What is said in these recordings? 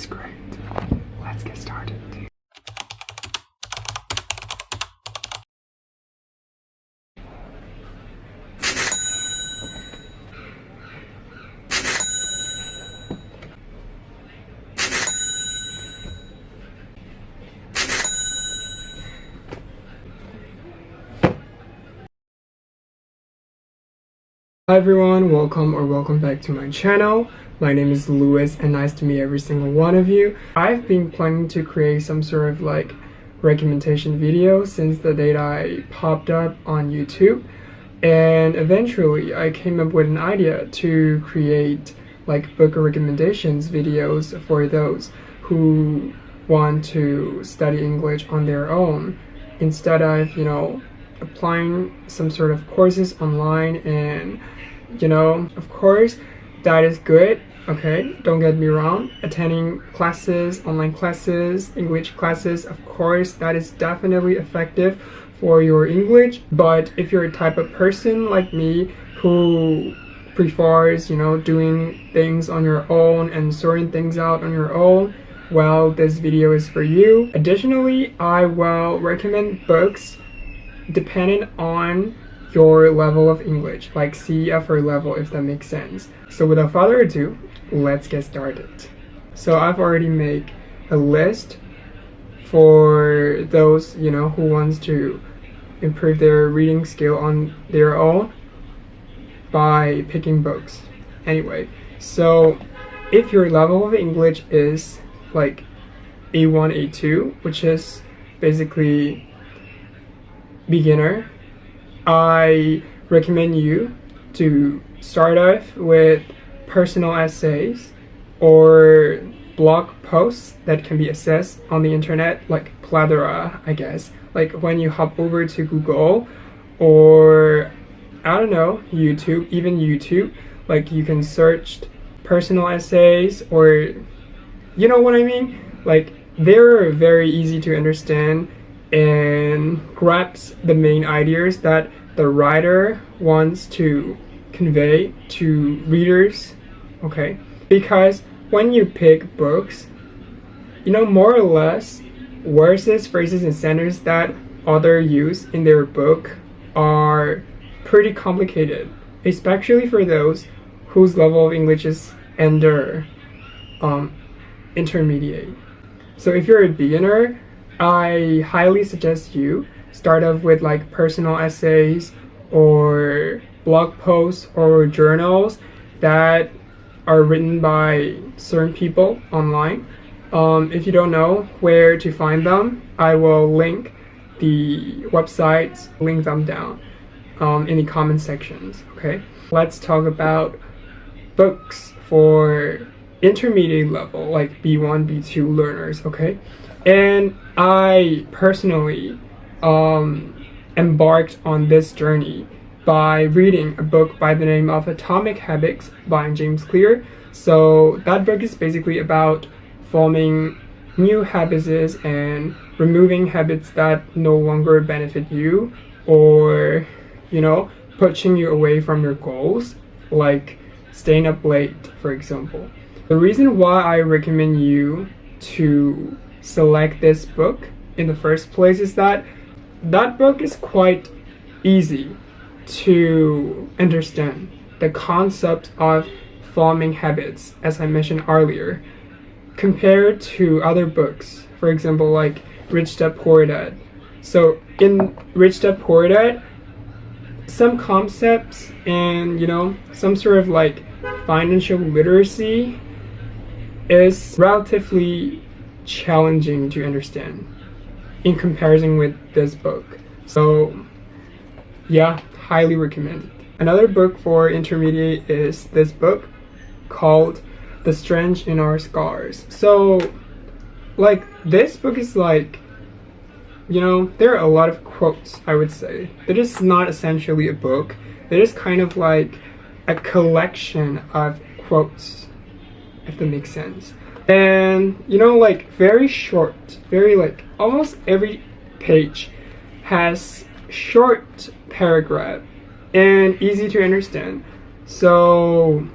That's great. Let's get started. Hi everyone, welcome back to my channel. My name is Louis and nice to meet every single one of you. I've been planning to create some sort of like recommendation video since the day I popped up on YouTube, and eventually I came up with an idea to create like book recommendations videos for those who want to study English on their own instead of, applying some sort of courses online. And of course that is good, okay, don't get me wrong, attending classes, online classes, English classes, of course that is definitely effective for your English. But if you're a type of person like me who prefers doing things on your own and sorting things out on your own, well, this video is for you. Additionally, I will recommend books depending on your level of English, like CEFR level, if that makes sense. So without further ado, let's get started. So I've already made a list for those who wants to improve their reading skill on their own by picking books. Anyway, so if your level of English is like A1, A2, which is basically beginner, I recommend you to start off with personal essays or blog posts that can be accessed on the internet, like plethora, I guess. Like when you hop over to Google or I don't know, YouTube, even YouTube, like you can search personal essays, or you know what I mean? Like they're very easy to understand and grasps the main ideas that the writer wants to convey to readers, okay? Because when you pick books, more or less words, phrases, and sentences that authors use in their book are pretty complicated, especially for those whose level of English is under intermediate. So if you're a beginner, I highly suggest you start off with like personal essays or blog posts or journals that are written by certain people online. If you don't know where to find them, I will link the websites, link them down in the comment sections, okay? Let's talk about books for intermediate level, like B1, B2 learners, okay? And I personally embarked on this journey by reading a book by the name of Atomic Habits by James Clear. So that book is basically about forming new habits and removing habits that no longer benefit you, or pushing you away from your goals, like staying up late, for example. The reason why I recommend you to select this book in the first place is that book is quite easy to understand. The concept of forming habits, as I mentioned earlier, compared to other books, for example like Rich Dad Poor Dad. So in Rich Dad Poor Dad, some concepts and some sort of like financial literacy is relatively challenging to understand in comparison with this book. So yeah, highly recommend it. Another book for intermediate is this book called The Strength in Our Scars. So like this book is like, there are a lot of quotes, I would say. It is not essentially a book. It is kind of like a collection of quotes, if that makes sense. And like very short, very like almost every page has short paragraph and easy to understand. So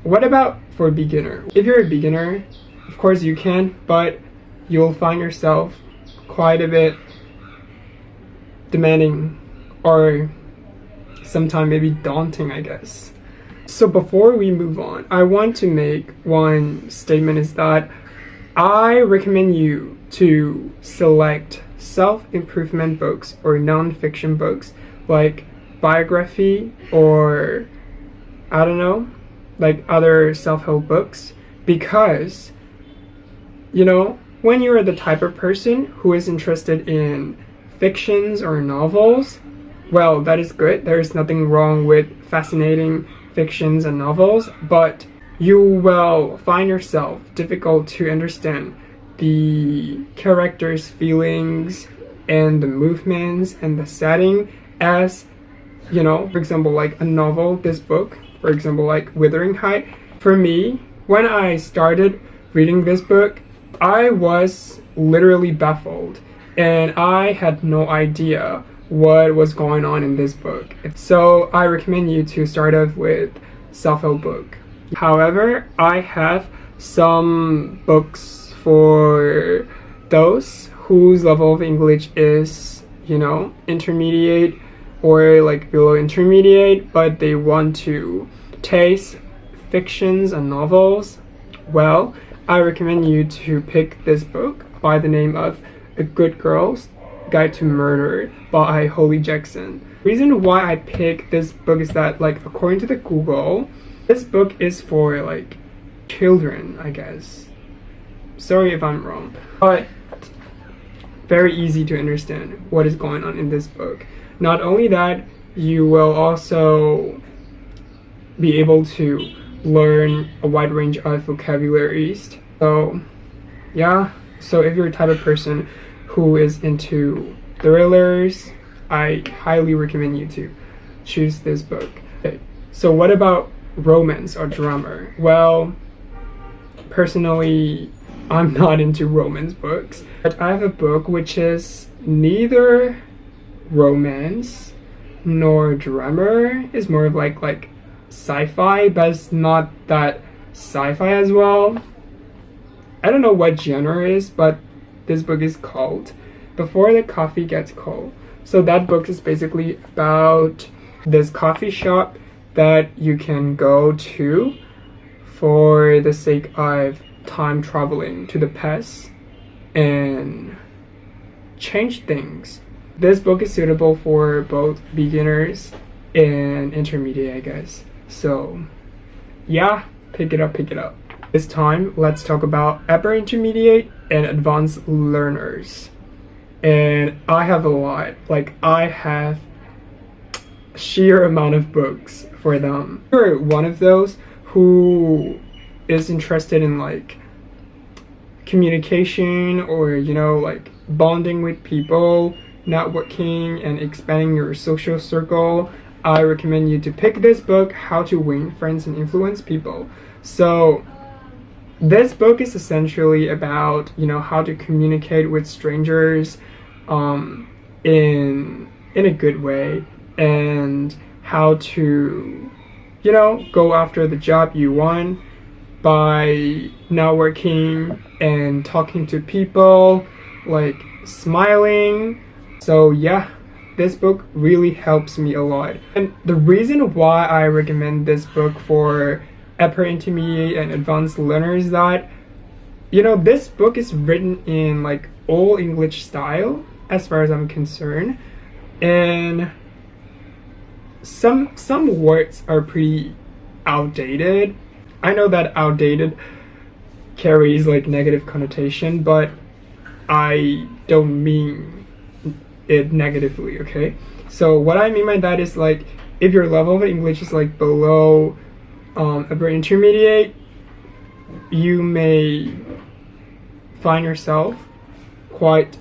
what about for beginner? If you're a beginner, Of course you can, but you'll find yourself quite a bit demanding, or sometimes maybe daunting, I guess. So before we move on, I want to make one statement, is that I recommend you to select self-improvement books or non-fiction books like biography, or I don't know, like other self-help books, because when you're the type of person who is interested in fictions or novels, well, that is good. There is nothing wrong with fascinating fictions and novels, but you will find yourself difficult to understand the characters' feelings and the movements and the setting as, for example, like a novel, this book, for example, like Wuthering Heights. For me, when I started reading this book, I was literally baffled and I had no idea what was going on in this book. So I recommend you to start off with self-help book. However, I have some books for those whose level of English is, intermediate or like below intermediate, but they want to taste fictions and novels. Well, I recommend you to pick this book by the name of A Good Girl's Guide to Murder by Holly Jackson. The reason why I picked this book is that, like, according to the Google, this book is for like children, I guess. Sorry if I'm wrong, but very easy to understand what is going on in this book. Not only that, you will also be able to learn a wide range of vocabularies. So yeah, so if you're the type of person who is into thrillers, I highly recommend you to choose this book. Okay. So what about romance or drama? Well, personally, I'm not into romance books, but I have a book which is neither romance nor drama. It's more of like sci-fi, but it's not that sci-fi as well. I don't know what genre it is, but this book is called Before the Coffee Gets Cold. So that book is basically about this coffee shop that you can go to for the sake of time traveling to the past and change things. This book is suitable for both beginners and intermediate, I guess. So yeah, pick it up. This time, let's talk about upper intermediate and advanced learners. And I have a lot. Like, I have sheer amount of books for them. You're one of those who is interested in like communication, or like bonding with people, networking, and expanding your social circle, I recommend you to pick this book, How to Win Friends and Influence People. So this book is essentially about how to communicate with strangers in a good way, and how to go after the job you want by networking and talking to people, like smiling. So yeah, this book really helps me a lot. And the reason why I recommend this book for upper intermediate and advanced learners is that this book is written in like old English style as far as I'm concerned, and some words are pretty outdated. I know that outdated carries like negative connotation, but I don't mean it negatively, okay? So what I mean by that is, like, if your level of English is like below upper intermediate, you may find yourself quite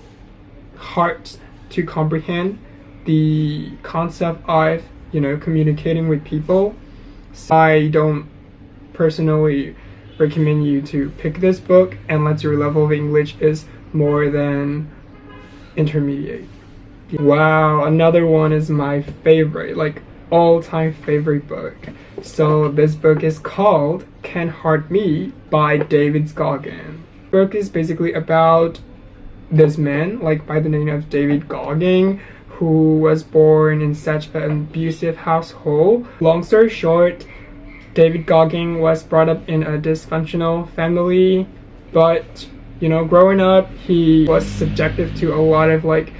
hard to comprehend the concept of communicating with people. So I don't personally recommend you to pick this book unless your level of English is more than intermediate. Wow, another one is my favorite, like all-time favorite book. So this book is called Can't Hurt Me by David Goggins. book is basically about this man, like by the name of David Gogging, who was born in such an abusive household. Long story short, David Gogging was brought up in a dysfunctional family, but you know, growing up, he was subjected to a lot of like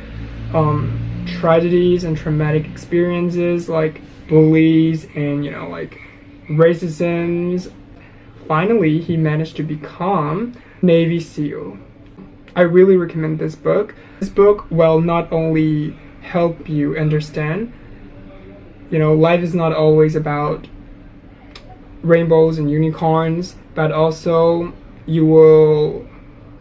tragedies and traumatic experiences, like bullies and, you know, like racisms. Finally, he managed to become Navy SEAL. I really recommend this book. This book will not only help you understand, you know, life is not always about rainbows and unicorns, but also you will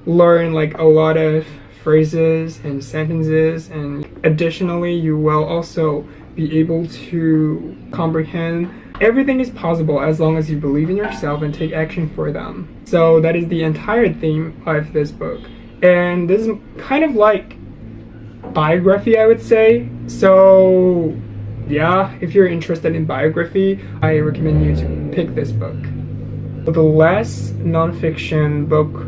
learn like a lot of phrases and sentences, and additionally you will also be able to comprehend everything is possible as long as you believe in yourself and take action for them. So that is the entire theme of this book, and this is kind of like biography, I would say. So yeah, if you're interested in biography, I recommend you to pick this book. The last non-fiction book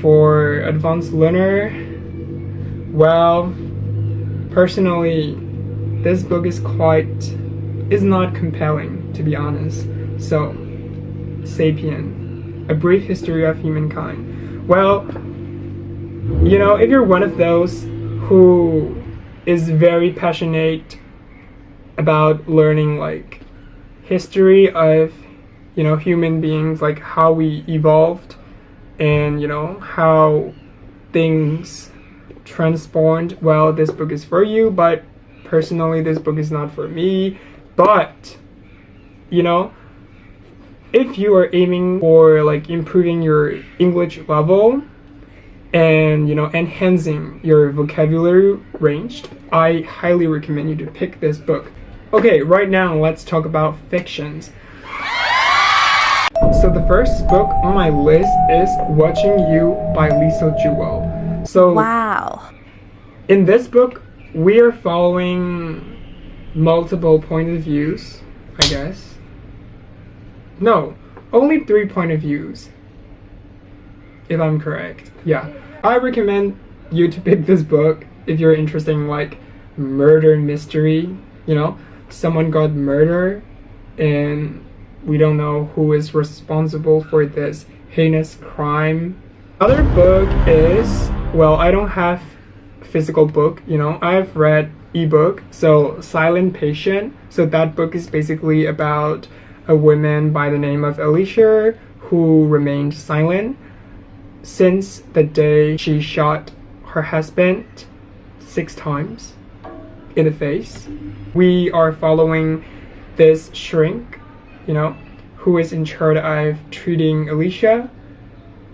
for advanced learner, well, personally, this book is not compelling, to be honest. So, Sapien, A Brief History of Humankind. Well, you know, if you're one of those who is very passionate about learning like history of, you know, human beings, like how we evolved and, you know, how things transformed, well, this book is for you. But personally, this book is not for me. But, you know, if you are aiming for like improving your English level and, you know, enhancing your vocabulary range, I highly recommend you to pick this book. Okay, right now let's talk about fictions. So the first book on my list is Watching You by Lisa Jewell. So wow. In this book, we are following multiple point of views, I guess. No, only 3 point of views, if I'm correct. Yeah, I recommend you to pick this book if you're interested in like murder mystery. You know, someone got murdered and we don't know who is responsible for this heinous crime. Other book is, well, I don't have physical book, you know, I've read ebook, so Silent Patient. So that book is basically about a woman by the name of Alicia who remained silent since the day she shot her husband 6 times in the face. We are following this shrink, you know, who is in charge of treating Alicia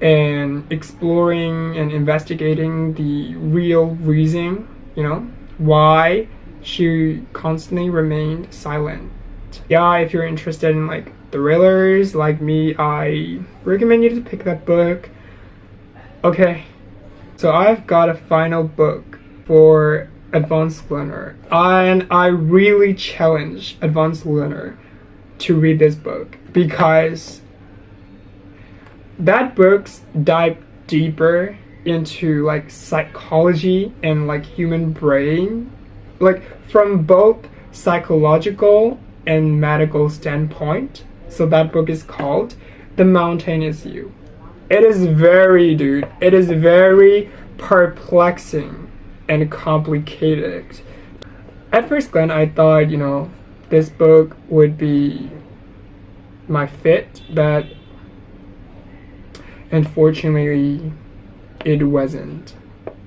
and exploring and investigating the real reason, you know, why she constantly remained silent. Yeah, if you're interested in like thrillers like me, I recommend you to pick that book. Okay, so I've got a final book for advanced learner, and I really challenge advanced learner to read this book because that book's dive deeper into like psychology and like human brain, like from both psychological and medical standpoint. So that book is called The Mountain Is You. It is very perplexing and complicated. At first glance, I thought, you know, this book would be my fit, but unfortunately it wasn't.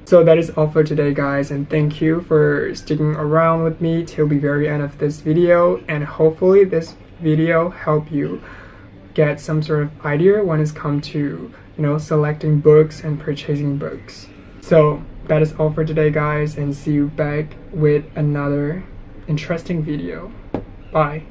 So that is all for today, guys, and thank you for sticking around with me till the very end of this video, and hopefully this video help you get some sort of idea when it's come to, you know, selecting books and purchasing books. So that is all for today, guys, and see you back with another interesting video. Bye.